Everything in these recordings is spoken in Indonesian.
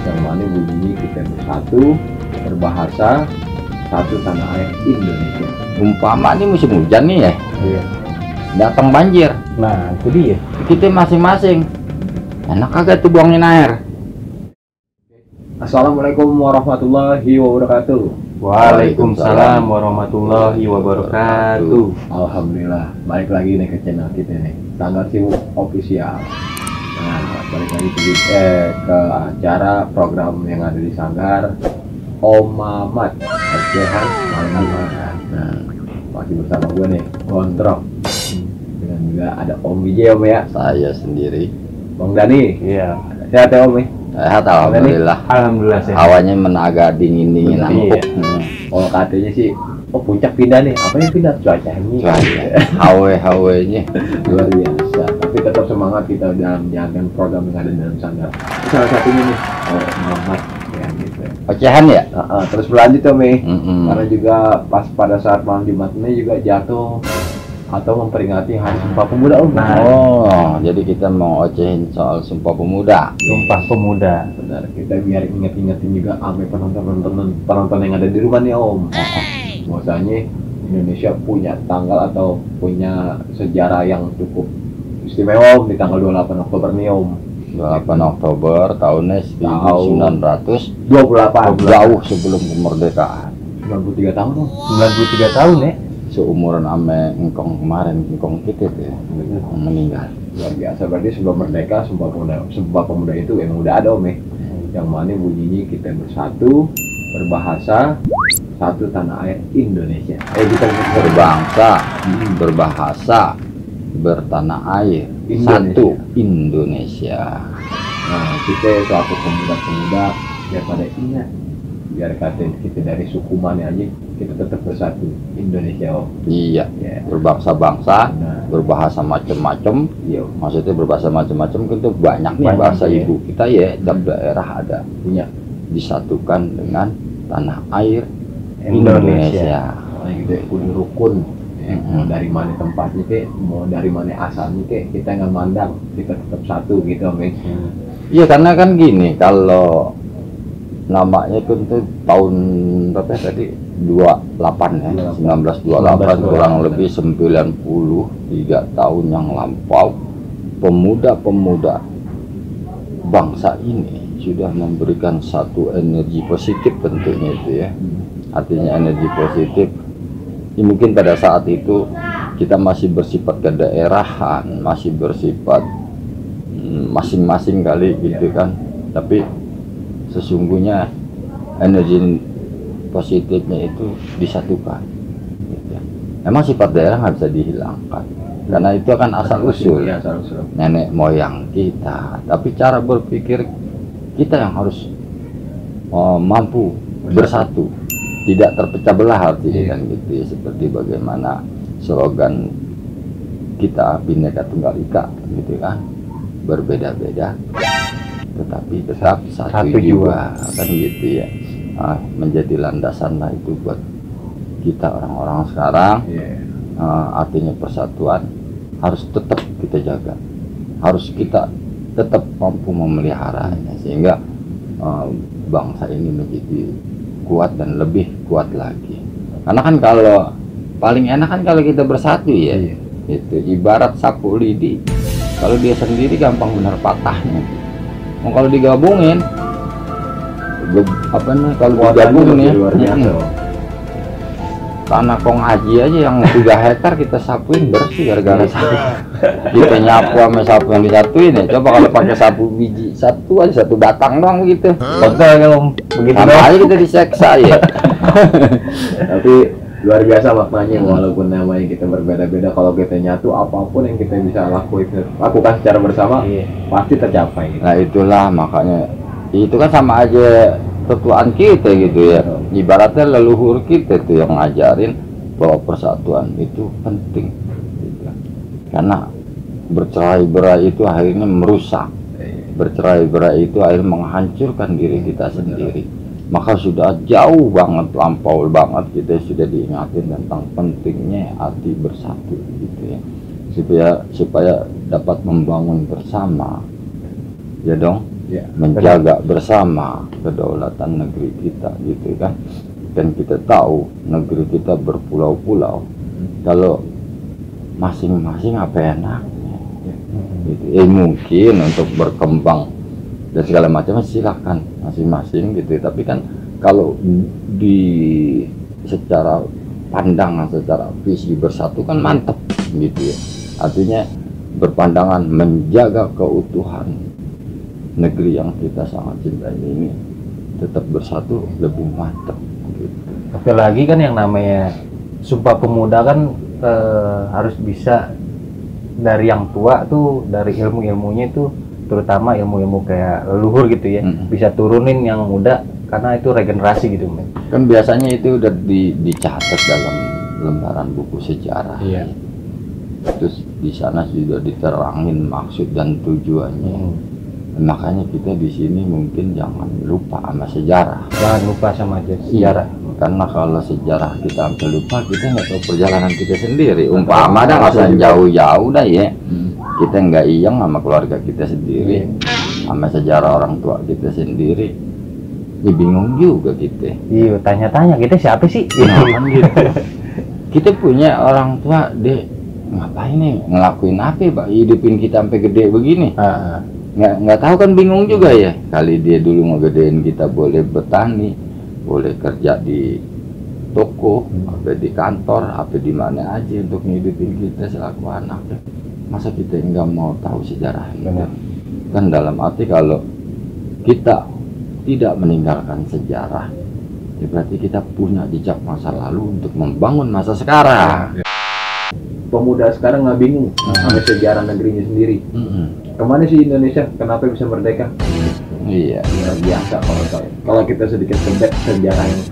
Yang mana bunyi kita bersatu, berbahasa, satu tanah air Indonesia. Umpama ini musim hujan nih ya, Iya. datang banjir, Nah, itu dia. kita masing-masing enak kagak tuh buangin air. Assalamualaikum warahmatullahi wabarakatuh. Waalaikumsalam warahmatullahi wabarakatuh. Alhamdulillah, balik lagi nih ke channel kita nih, Tanggal Sibuk Official. Nah, balik lagi ke acara program yang ada di Sanggar Om Mamat Ocehan Malam. Nah, masih bersama gue nih, Gondrong. Dengan juga ada Om Wijay, Om ya. Saya sendiri Bang Dani. Iya. Sehat ya, Om ya? sehat alhamdulillah. Alhamdulillah sehat. Hawanya menaga dingin-dingin Iya. empuk. Oh, katanya sih, oh puncak pindah nih. Apa yang pindah? Cuacanya. Cuaca, hawe-hawenya. Luar biasa. Tapi tetap semangat kita dalam menjalankan program yang ada dalam Sanggar. Salah satunya nih, oh Mamat ya gitu. Ocehan ya? Terus berlanjut Om ya. Mm-mm. Karena juga pas pada saat malam Jumat ini juga jatuh atau memperingati Hari Sumpah Pemuda Om. Nah. Oh, jadi kita mau ocehin soal Sumpah Pemuda. Sumpah Pemuda. Benar, kita biar inget-ingetin juga sampai penonton yang ada di rumah nih Om. Bahwasanya Indonesia punya tanggal atau punya sejarah yang cukup istimewa Om di tanggal 28 Oktober nih Om. 28 Oktober tahunnya 1900, 28 jauh sebelum kemerdekaan. 93 tahun Om. 93 tahun ya. Seumuran ame engkong kemarin, engkong kita tuh ya, yang meninggal. Luar biasa, berarti sebelum merdeka Sumpah Pemuda itu emang udah ada Om ya. Yang mana bunyinya kita bersatu, berbahasa, satu tanah air Indonesia. Kita Berbangsa, berbahasa, bertanah air, Indonesia. satu Indonesia. Nah, kita suatu pemuda-pemuda biar pada ingat, biar kata kita dari suku mana aja kita tetap bersatu Indonesia Om. Iya, Ya. berbangsa-bangsa, Nah, berbahasa macam-macam. iya Maksudnya berbahasa macam-macam itu banyak nih Banyak, bahasa iya. ibu kita ya, tiap daerah ada. punya. Disatukan dengan tanah air Indonesia. Indonesia. Nah, gitu ya, kudu rukun. Ya, mau Mm-mm. dari mana tempatnya kek, mau dari mana asalnya kek, kita nggak mandang, kita tetap satu gitu Om. Ya. Iya, karena kan gini, kalau namanya itu tuh tahun berapa ya tadi? 28 ya, 1928 kurang lebih 93 tahun yang lampau, pemuda-pemuda bangsa ini sudah memberikan satu energi positif tentunya itu ya. Artinya energi positif ini mungkin pada saat itu kita masih bersifat kedaerahan, masih bersifat masing-masing kali gitu kan, tapi sesungguhnya energi positifnya itu disatukan gitu ya. Emang sifat daerah nggak bisa dihilangkan karena itu akan asal usul Ya, asal usul. nenek moyang kita, tapi cara berpikir kita yang harus mampu bersatu, tidak terpecah belah artinya kan gitu ya, seperti bagaimana slogan kita Bhinneka Tunggal Ika gitu kan, berbeda-beda tetapi tetap satu juga kan gitu ya. Menjadi landasan lah itu buat kita orang-orang sekarang. Iya. Artinya persatuan harus tetap kita jaga, harus kita tetap mampu memeliharanya sehingga bangsa ini menjadi kuat dan lebih kuat lagi. Karena kan kalau paling enak kan kalau kita bersatu ya. Iya. Itu ibarat sapu lidi, kalau dia sendiri gampang benar patahnya. Mau kalau digabungin apa nih, kalau digabungin ya luar biasa Om. tanah Kong Haji aja yang 3 hektar kita sapuin bersih gara-gara kita nyapu sama sapu yang disatuin ya. Coba kalau pakai sapu biji satu aja, satu batang doang gitu, Betul ya Om. Begitu sama doang. aja kita diseksa ya. Tapi luar biasa maknanya, walaupun namanya kita berbeda-beda, kalau kita nyatu apapun yang kita bisa lakukan secara bersama Iya. pasti tercapai gitu. Nah itulah makanya itu kan sama aja tetuaan kita gitu ya, ibaratnya leluhur kita tuh yang ngajarin bahwa persatuan itu penting gitu. Karena bercerai-berai itu akhirnya merusak, bercerai-berai itu akhirnya menghancurkan diri kita sendiri. maka sudah jauh banget, lampau banget kita sudah diingatin tentang pentingnya hati bersatu gitu ya, supaya dapat membangun bersama ya dong, Ya. menjaga bersama kedaulatan negeri kita gitu kan. Dan kita tahu negeri kita berpulau-pulau, kalau masing-masing apa enaknya gitu. Mungkin untuk berkembang dan segala macam silahkan masing-masing gitu, tapi kan kalau di secara pandangan, secara visi bersatu kan mantep gitu ya, artinya berpandangan menjaga keutuhan negeri yang kita sangat cintai ini tetap bersatu lebih mantap gitu. Tapi lagi kan yang namanya Sumpah Pemuda kan harus bisa dari yang tua tuh, dari ilmu-ilmunya itu, terutama ilmu-ilmu kayak leluhur gitu ya, bisa turunin yang muda karena itu regenerasi gitu, men. Kan biasanya itu udah dicatat dalam lembaran buku sejarah. Iya. Terus di sana sudah diterangin maksud dan tujuannya. Makanya kita di sini mungkin jangan lupa sama sejarah. Jangan lupa sama sejarah. Karena kalau sejarah kita sampai lupa, kita nggak tahu perjalanan kita sendiri. Umpama dah nggak usah jauh-jauh dah ya. Kita nggak iyang sama keluarga kita sendiri, sama sejarah orang tua kita sendiri. Ya bingung juga kita. Iya, tanya-tanya kita siapa sih? Nah, kan gitu. Kita punya orang tua, dia ngapain nih, ngelakuin apa Pak, hidupin kita sampai gede begini. Nggak tahu kan, bingung juga ya. Kali dia dulu ngegedein kita boleh bertani, boleh kerja di toko, apa di kantor, apa di mana aja untuk ngidupin kita selaku anak. Masa kita nggak mau tahu sejarahnya? Kan dalam arti kalau kita tidak meninggalkan sejarah, ya berarti kita punya jejak masa lalu untuk membangun masa sekarang. Pemuda sekarang nggak bingung sama sejarah negerinya sendiri. Kemana sih Indonesia? Kenapa bisa merdeka? Iya. Ya, biasa kalau kita sedikit sebut sejarah yang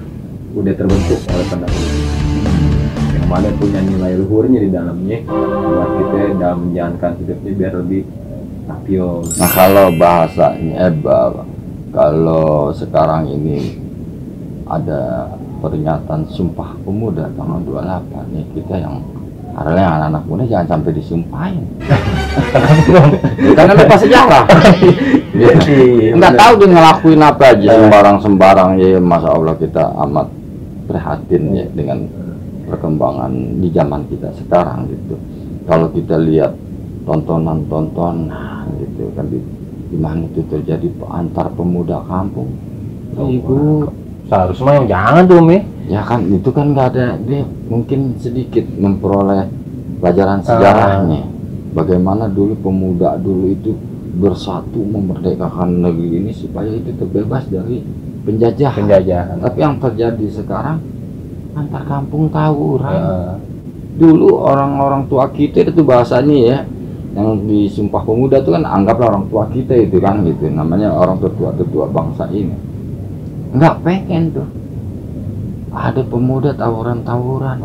udah terbentuk oleh pendahulu, yang mana punya nilai luhurnya di dalamnya buat kita dalam menjalankan hidupnya biar lebih tapiol. Nah kalau bahasanya kalau sekarang ini ada peringatan Sumpah Pemuda tanggal 28 nih, kita yang harusnya anak-anak muda jangan sampai disumpahin. Karena lupa sejarah. Nggak tahu dia ngelakuin apa aja sembarang-sembarang ya. Masya Allah, kita amat prihatin ya dengan perkembangan di zaman kita sekarang gitu. Kalau kita lihat tontonan gitu kan, di mana itu terjadi antar pemuda kampung. Ibu seharusnya yang jangan tuh, Mi. Ya kan itu kan nggak ada, dia mungkin sedikit memperoleh pelajaran sejarahnya. Bagaimana dulu pemuda dulu itu bersatu memerdekakan negeri ini supaya itu terbebas dari penjajahan. Tapi yang terjadi sekarang antar kampung tawuran. Dulu orang-orang tua kita itu bahasanya ya, yang di Sumpah Pemuda itu kan anggaplah orang tua kita itu kan gitu, namanya orang tua bangsa ini. Nggak pengen tuh ada pemuda tawuran.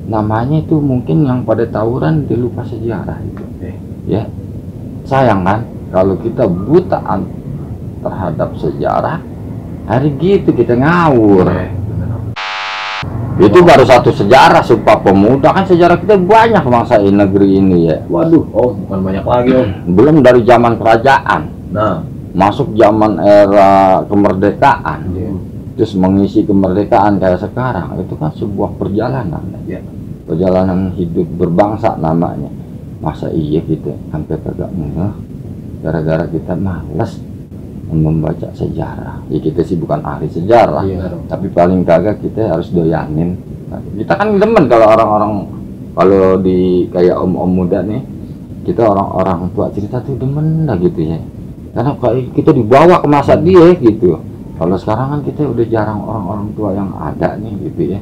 Namanya itu mungkin yang pada tawuran dia lupa sejarah itu. Ya sayang kan kalau kita butaan terhadap sejarah, hari gitu kita ngawur. Itu baru satu sejarah Sumpah Pemuda, kan sejarah kita banyak bangsa negeri ini ya. Waduh, bukan banyak lagi Belum dari zaman kerajaan. Nah, masuk zaman era kemerdekaan, terus mengisi kemerdekaan kayak sekarang, itu kan sebuah perjalanan, perjalanan hidup berbangsa namanya. Masa iya kita sampai kagak ngeh gara-gara kita malas membaca sejarah. Ya kita sih bukan ahli sejarah, tapi paling kagak kita harus doyanin. Kita kan demen kalau orang-orang, kalau di kayak om-om muda nih, kita orang-orang tua cerita tuh demen lah gitu ya. Karena kita dibawa ke masa dia gitu. Kalau sekarang kan kita udah jarang orang-orang tua yang ada nih gitu ya.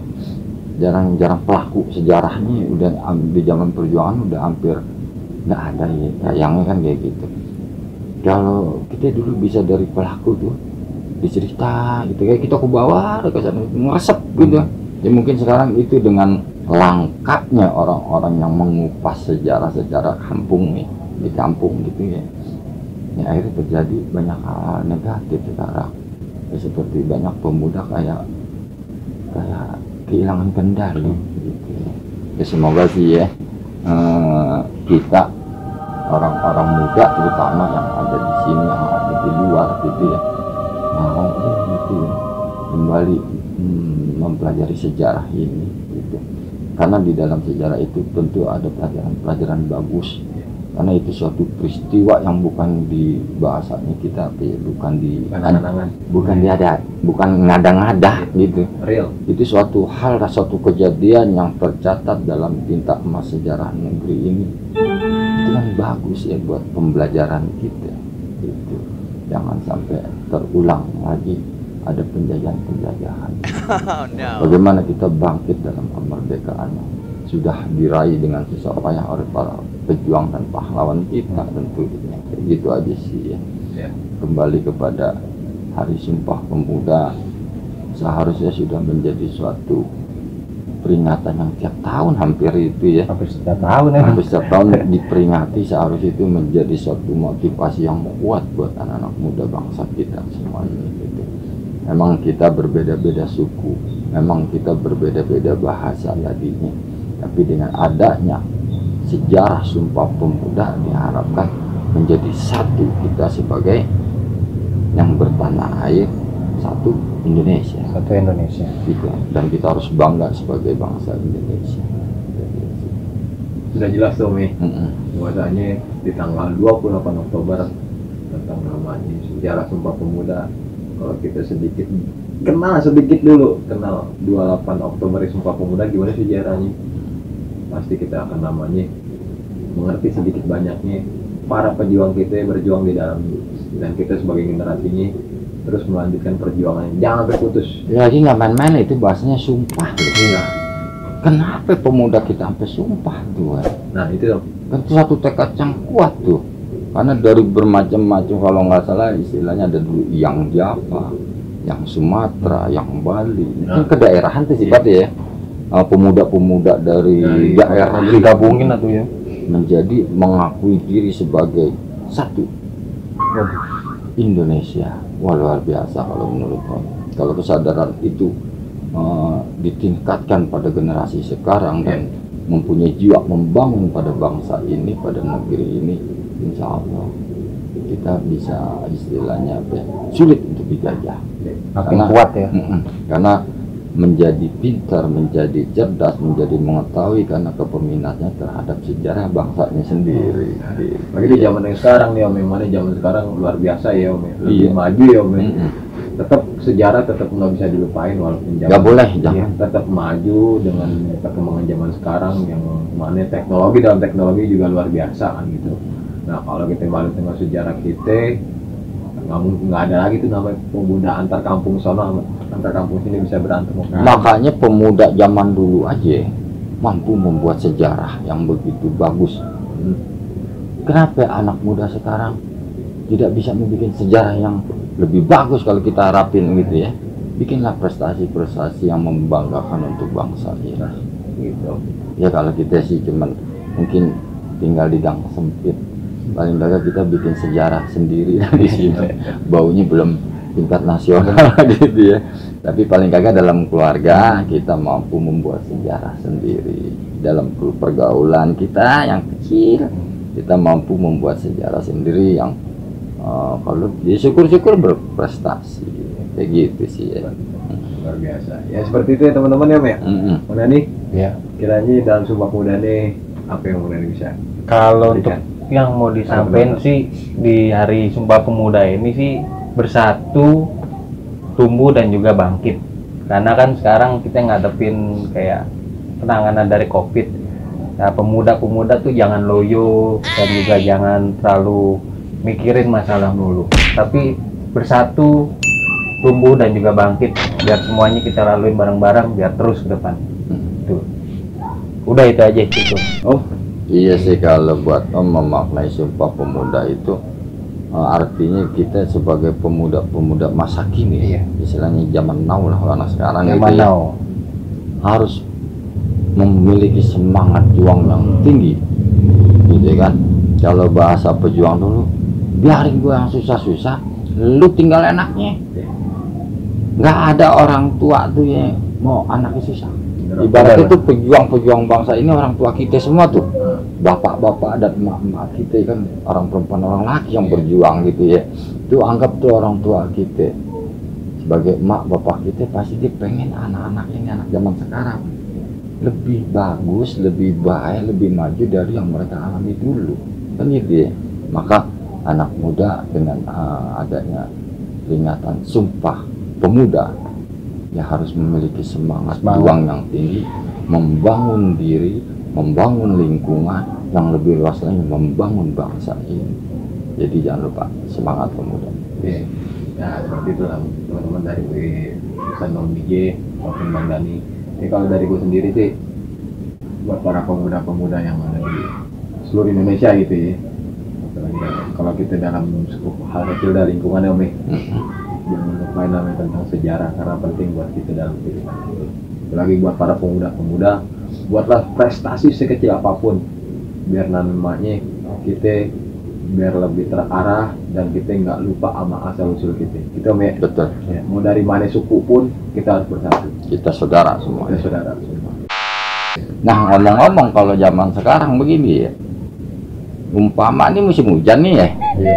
Jarang-jarang pelaku sejarahnya udah di zaman perjuangan udah hampir nggak ada ya. Sayangnya kan kayak gitu. Kalau kita dulu bisa dari pelaku tuh dicerita gitu, kayak kita ke bawah ke sana ngeresep gitu. Ya mungkin sekarang itu dengan langkahnya orang-orang yang mengupas sejarah-sejarah kampung nih, di kampung gitu ya. Ya akhirnya terjadi banyak hal negatif sekarang. Ya, seperti banyak pemuda kayak kehilangan kendali gitu. Ya semoga sih ya kita orang-orang muda terutama yang ada di sini, yang ada di luar gitu ya, mau gitu kembali mempelajari sejarah ini gitu. Karena di dalam sejarah itu tentu ada pelajaran-pelajaran bagus, karena itu suatu peristiwa yang bukan di bahasanya kita bukan ngada-ngada gitu. Real. Itu suatu hal, suatu kejadian yang tercatat dalam tinta emas sejarah negeri ini. Itu kan bagus ya buat pembelajaran kita gitu. Jangan sampai terulang lagi ada penjajahan. Bagaimana kita bangkit dalam kemerdekaan yang sudah diraih dengan susah payah oleh para pejuang dan pahlawan kita tentunya. Gitu aja sih ya. Kembali kepada Hari Sumpah Pemuda, seharusnya sudah menjadi suatu peringatan yang tiap tahun hampir itu ya. Hampir setiap tahun ya. Hampir setiap tahun diperingati, seharusnya itu menjadi suatu motivasi yang kuat buat anak-anak muda bangsa kita semuanya gitu. Memang kita berbeda-beda suku, memang kita berbeda-beda bahasa tadinya, tapi dengan adanya sejarah Sumpah Pemuda diharapkan menjadi satu kita sebagai yang bertanah air, satu Indonesia. Satu Indonesia. Gitu. Dan kita harus bangga sebagai bangsa Indonesia. Sudah jelas tuh Mi, bahwasanya di tanggal 28 Oktober tentang namanya sejarah Sumpah Pemuda. Kalau kita kenal 28 Oktober Sumpah Pemuda gimana sejarahnya, pasti kita akan namanya mengerti sedikit banyaknya para pejuang kita yang berjuang di dalam, dan kita sebagai generasinya terus melanjutkan perjuangannya, jangan sampai putus. Ya, lagi nggak main-main, itu bahasanya sumpah loh. Iya. Kenapa pemuda kita sampai sumpah tuh? Nah itu Kan itu satu tekad yang kuat tuh. Karena dari bermacam-macam, kalau nggak salah istilahnya ada dulu yang Java, yang Sumatera, yang Bali. Kan kedaerahan tuh sifatnya ya. Pemuda-pemuda dari daerah digabungin atau ya, menjadi mengakui diri sebagai satu Indonesia. Wah, luar biasa kalau menurut saya. Kalau kesadaran itu ditingkatkan pada generasi sekarang dan mempunyai jiwa membangun pada bangsa ini, pada negeri ini, insya Allah kita bisa istilahnya sulit untuk dijajah. makin kuat ya. Karena menjadi pintar, menjadi cerdas, menjadi mengetahui karena kepeminatnya terhadap sejarah bangsanya sendiri. Lagi di zaman yang sekarang nih Om, mana zaman sekarang luar biasa ya Om, lebih maju ya Om. Tetap sejarah tetap nggak bisa dilupain walaupun zaman. Nggak boleh, jangan. Tetap maju dengan perkembangan zaman sekarang yang mana teknologi, dalam teknologi juga luar biasa kan gitu. Nah kalau kita balik dengan sejarah kita, nggak ada lagi tuh namanya pemuda antar kampung sono antar kampung sini bisa berantem. Makanya pemuda zaman dulu aja mampu membuat sejarah yang begitu bagus. Kenapa anak muda sekarang tidak bisa membuat sejarah yang lebih bagus? Kalau kita harapin gitu ya, bikinlah prestasi-prestasi yang membanggakan untuk bangsa ya. Gitu. Ya kalau kita sih cuman mungkin tinggal di gang sempit, paling enggak kita bikin sejarah sendiri di sini. Baunya belum tingkat nasional gitu ya. Tapi paling kagak dalam keluarga kita mampu membuat sejarah sendiri. Dalam pergaulan kita yang kecil, kita mampu membuat sejarah sendiri yang kalau ya syukur-syukur berprestasi. Kayak gitu sih ya. Luar biasa. Ya seperti itu ya teman-teman ya Om ya. Mana nih? Ya. Kiranya dalam Sumpah Pemuda nih apa yang Mana bisa? Kalau untuk yang mau disampaikan sih di Hari Sumpah Pemuda ini sih bersatu, tumbuh dan juga bangkit. Karena kan sekarang kita ngadepin kayak penanganan dari COVID. Nah, pemuda-pemuda tuh jangan loyo dan juga jangan terlalu mikirin masalah dulu. Tapi bersatu, tumbuh dan juga bangkit biar semuanya kita laluin bareng-bareng biar terus ke depan. Tuh. Udah itu aja itu. Oh, iya sih kalau buat Om memaknai Sumpah Pemuda itu artinya kita sebagai pemuda-pemuda masa kini, istilahnya zaman now lah kalau anak sekarang zaman gitu ya, now harus memiliki semangat juang yang tinggi, gitu kan. Kalau bahasa pejuang dulu, biarin gua yang susah-susah, lu tinggal enaknya. nggak ada orang tua tuh yang mau anaknya susah. Bener. Ibaratnya itu pejuang-pejuang bangsa ini orang tua kita semua tuh, bapak-bapak dan emak-emak kita kan, orang perempuan orang laki yang berjuang gitu ya. Itu anggap tuh orang tua kita sebagai emak bapak kita, pasti dia pengen anak-anak ini, anak zaman sekarang lebih bagus, lebih baik, lebih maju dari yang mereka alami dulu kan gitu ya. Maka anak muda dengan adanya peringatan Sumpah Pemuda ya harus memiliki semangat juang yang tinggi, membangun diri, membangun lingkungan yang lebih luas lagi, membangun bangsa ini. Jadi jangan lupa semangat pemuda. Oke. Ya seperti itu lah teman-teman dari pesan Bang DJ maupun Bang Dani. Ini kalau dari gue sendiri sih, buat para pemuda-pemuda yang ada di seluruh Indonesia gitu ya, apalagi kalau kita dalam skup hal kecil dari lingkungan ya Om, jangan lupa namanya tentang sejarah, karena penting buat kita dalam kehidupan itu. Apalagi buat para pemuda-pemuda, buatlah prestasi sekecil apapun, biar namanya kita biar lebih terarah dan kita nggak lupa sama asal usul kita Om ya. Betul. Ya, mau dari mana suku pun kita harus bersatu. Kita saudara semua. Kita saudara semua. Nah, ngomong-ngomong kalau zaman sekarang begini ya, umpama ini musim hujan nih ya, Iya.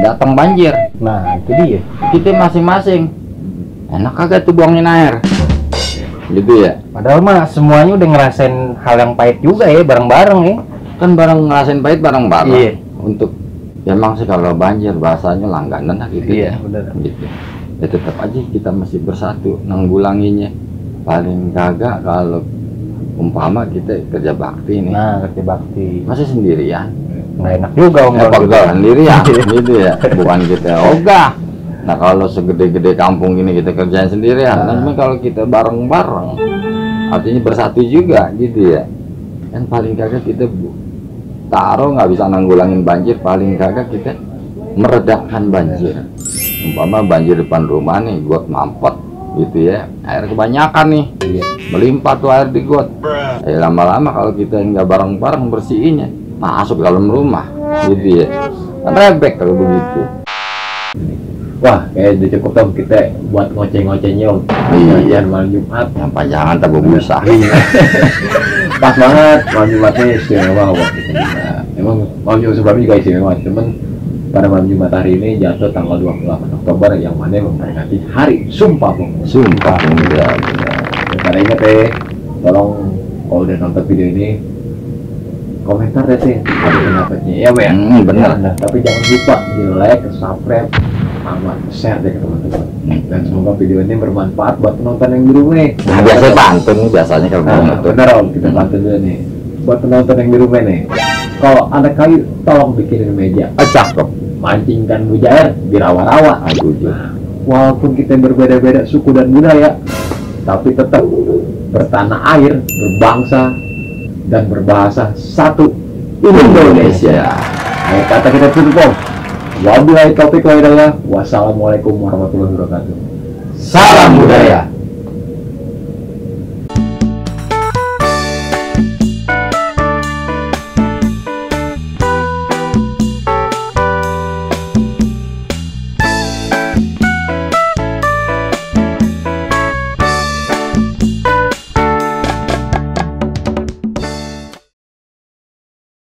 datang banjir, Nah itu dia. kita masing-masing enak kagak tuh buangin air, gitu ya. Padahal mah semuanya udah ngerasain hal yang pahit juga ya, bareng-bareng ya. Kan bareng ngerasain pahit bareng-bareng. Iya. Untuk emang sih kalau banjir bahasanya langganan lah gitu Iya, ya. bener. Gitu. Ya tetap aja kita mesti bersatu nanggulanginya. Paling kagak kalau umpama kita kerja bakti nih, Nah kerja bakti masih sendirian. nggak enak juga om. Ya kalau pegel gitu. sendirian gitu ya. Bukan kita ogah. Nah kalau segede-gede kampung ini kita kerjain sendirian. Nah, cuma kalau kita bareng-bareng, artinya bersatu juga gitu ya. Kan paling kagak kita taruh nggak bisa nanggulangin banjir, paling kagak kita meredakan banjir. Umpama banjir depan rumah nih, got mampet gitu ya, air kebanyakan nih, melimpah tuh air di got. Lama-lama kalau kita nggak bareng-bareng bersihinnya, masuk dalam rumah gitu ya, kan rebek kalau begitu. Wah, kayak udah cukup Om kita buat ngoceh-ngocehnya Om. Iya. Malam Jumat. Yang panjangan tak berusaha. Pas banget malam Jumatnya istimewa buat kita. Nah, emang malam Jumat sebelumnya juga istimewa, cuman pada malam Jumat hari ini jatuh tanggal 28 Oktober yang mana memperingati Hari Sumpah Pemuda. Sumpah Pemuda. Karena ingat tolong kalau udah nonton video ini komentar deh sih ada pendapatnya ya Mbak ya. Benar. Ya, tapi jangan lupa di like, subscribe, sama share deh ke teman-teman. Dan semoga video ini bermanfaat buat penonton yang di rumah. Nah, biasanya pantun nih biasanya kalau Nah, begitu. benar Om, kita pantun dulu nih. Buat penonton yang di rumah nih, kalau ada kayu tolong bikinin meja, Cakep. mancingkan mujair birawa-rawa. Aduh, Nah, walaupun kita berbeda-beda suku dan budaya, tapi tetap bertanah air, berbangsa dan berbahasa satu Indonesia. Akhir kata kita tutup Om. Wabillahi taufiq wal hidayah. Wassalamualaikum warahmatullahi wabarakatuh. Salam budaya.